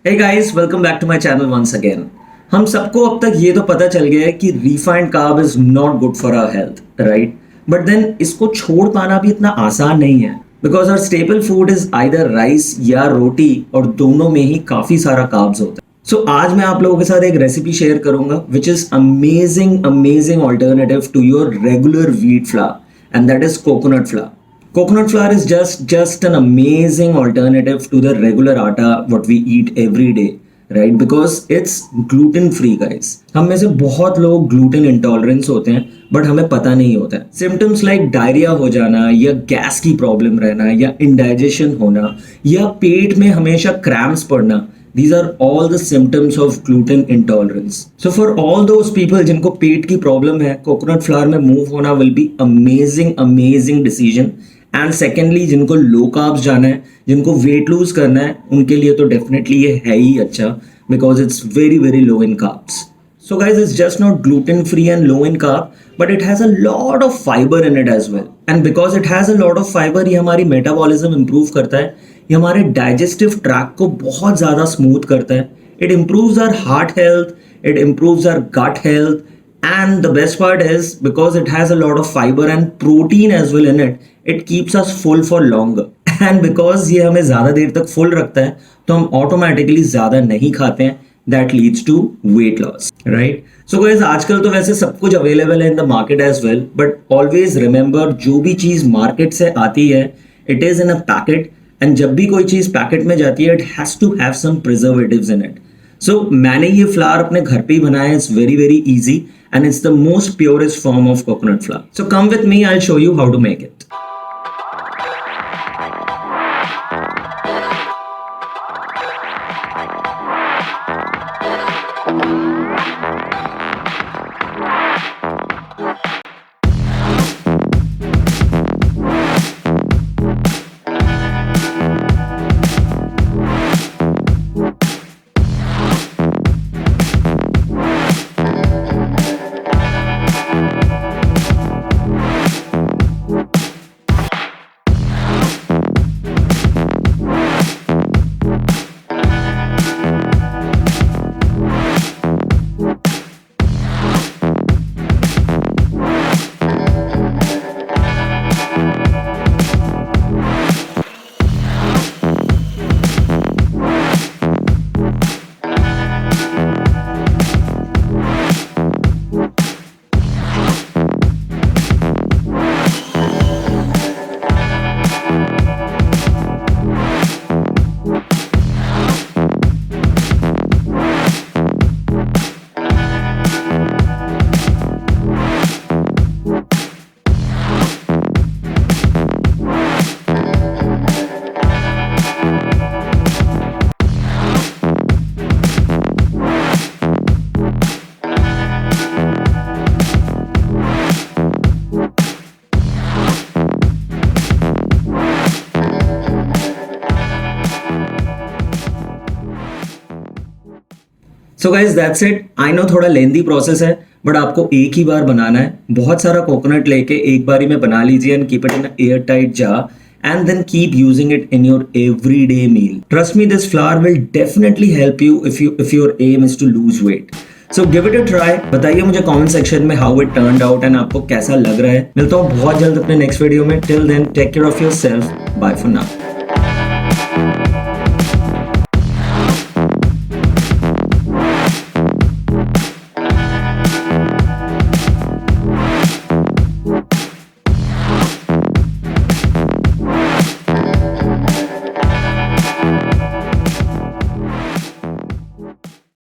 Hey guys, welcome back to my channel once again. हम सबको अब तक ये तो पता चल गया है कि refined carb is not good for our health, right? But then इसको छोड़ पाना भी इतना आसान नहीं है because our staple food is either rice या रोटी और दोनों में ही काफी सारा carbs होता है. So आज मैं आप लोगों के साथ एक रेसिपी शेयर करूंगा which is amazing alternative to your regular wheat flour and that is coconut flour. Coconut flour is just an amazing alternative to the regular atta what we eat every day, right? Because it's gluten free, guys. हम में से बहुत लोग gluten intolerance होते हैं but हमें पता नहीं होता है. Symptoms like डायरिया हो जाना या गैस की प्रॉब्लम रहना या इंडाइजेशन होना या पेट में हमेशा क्रैम्प्स पड़ना, these are all the symptoms of gluten intolerance. So for all those people जिनको पेट की प्रॉब्लम है, coconut flour में मूव होना will be amazing decision. And secondly जिनको लो कार्ब्स जाना है, जिनको वेट लूज करना है, उनके लिए तो डेफिनेटली ये है ही अच्छा because it's very low in carbs. So guys it's just not gluten free and low in carb but it has a lot of fibre in it as well. And because it has a lot of fibre ये हमारी metabolism improve करता है, ये हमारे digestive track को बहुत ज़्यादा smooth करता है. It improves our heart health, it improves our gut health. And the best part is because it has a lot of fiber and protein as well in it, it keeps us full for longer. And because ये हमें ज़्यादा देर तक full रखता है तो हम automatically ज़्यादा नहीं खाते हैं. That leads to weight loss, right? So guys, आजकल तो वैसे सब कुछ available है in the market as well, but always remember जो भी चीज़ market से आती है it is in a packet, and जब भी कोई चीज़ पैकेट में जाती है it has to have some preservatives in it. So मैंने ये फ्लावर अपने घर पे ही बनाया. It's very easy and it's the most purest form of coconut flour. So come with me, I'll show you how to make it. So guys that's it. I know थोड़ा lengthy process है but आपको एक ही बार बनाना है. बहुत सारा coconut लेके एक बारी में बना लीजिए and keep it in air tight jar and then keep using it in your everyday meal. Trust me, this flour will definitely help you if your aim is to lose weight. So give it a try. बताइए मुझे comment section में how it turned out and आपको कैसा लग रहा है. मिलता हूँ बहुत जल्द अपने next वीडियो में. Till then, take care of yourself. Bye for now.